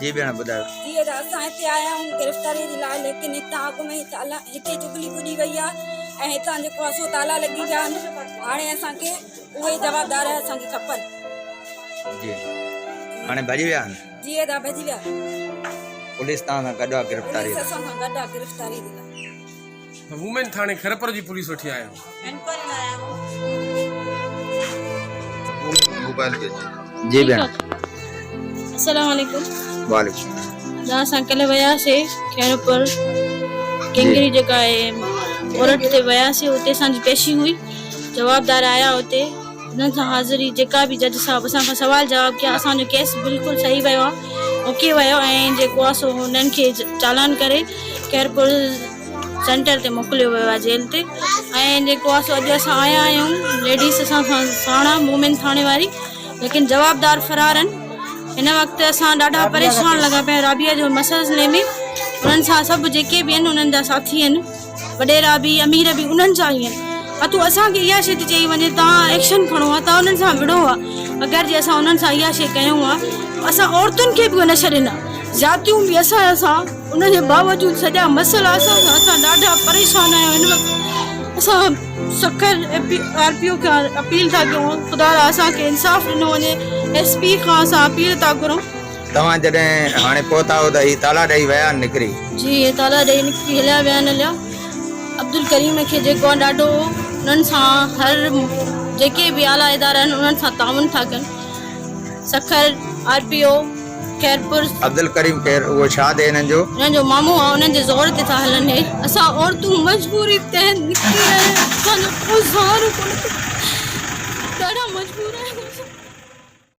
जी भेण ॿुधायो। जी असां हिते आया आहियूं गिरफ़्तारी जे लाइ, लेकिन हितां अॻु में ताला हिते चुगली पुॼी वई आहे ऐं हितां जेको आहे सो ताला लॻी विया आहिनि। हाणे असांखे उहे जवाबदार असांखे खपनि। जी हाणे भॼी विया आहिनि। जी अदा भॼी विया। पुलिस तव्हां सां गॾु आहे गिरफ़्तारी पुलिस असां सां गॾु आहे गिरफ़्तारी जे लाइ। वुमेन थाणे खैरपुर जी पुलिस वठी आया आहियूं। इंक्वायरी लाइ आया आहियूं। जी भेण। अस्सलाम वालेकुम। वालेकुम। जहाँ असां कल्ह वियासीं खैरपुर केंगरी जेका आहे औरत ते वियासीं, हुते असांजी पेशी हुई। जवाबदार आया हुते, उन्हनि सां हाज़िरी जेका बि जज साहब असां खां सवाल जवाब कया। असांजो केस बिल्कुलु सही वियो आहे, ओके वियो ऐं जेको आहे सो हुननि खे चालान करे खैरपुर सेंटर ते मोकिलियो वियो आहे, जेल ते। ऐं जेको आहे सो अॼु असां आया आहियूं, लेडीस असां सां साण आहे वुमेन थाणे वारी, लेकिन जवाबदार फ़रार आहिनि। हिन वक़्तु असां ॾाढा परेशान लॻा पिया राबिया जो मसइले में। उन्हनि सां सभु जेके बि आहिनि उन्हनि जा साथी आहिनि, वॾेरा बि अमीर बि उन्हनि जा ई आहिनि। अतू असांखे इहा शइ चई वञे तव्हां एक्शन खणो आहे, तव्हां उन्हनि सां विड़ो आहे। अगरि जे असां उन्हनि सां इहा शइ कयूं आहे, असां औरतुनि खे बि न छॾींदा, ज़ातियूं बि असां उनजे बावजूदि सॼा मसइला असां ॾाढा परेशान आहियूं। हिन वक़्तु असां सख़्त RPO खां अपील था कयूं, ख़ुदा असांखे इंसाफ़ ॾिनो वञे। SP खां असां अपील था करूं। तव्हां जॾहिं हाणे पहुता हो त ही ताला ॾेई विया आहिनि निकिरी? जी हे ताला ॾेई निकिरी हलिया विया आहिनि। हलिया अब्दुल करीम खे जेको आहे ॾाढो उन्हनि सां हर जेके बि आला इदारा आहिनि उन्हनि सां ताउन था कनि। सखर RPO खैरपुर अब्दुल करीम केर उहो छा दे हिननि जो मामू आहे, उन्हनि जे ज़ोर ते था हलनि। असां औरतूं मजबूरी ते निकिरी रहिया आहियूं, असांजो को ज़ोर कोन्हे, ॾाढा मजबूर आहियूं।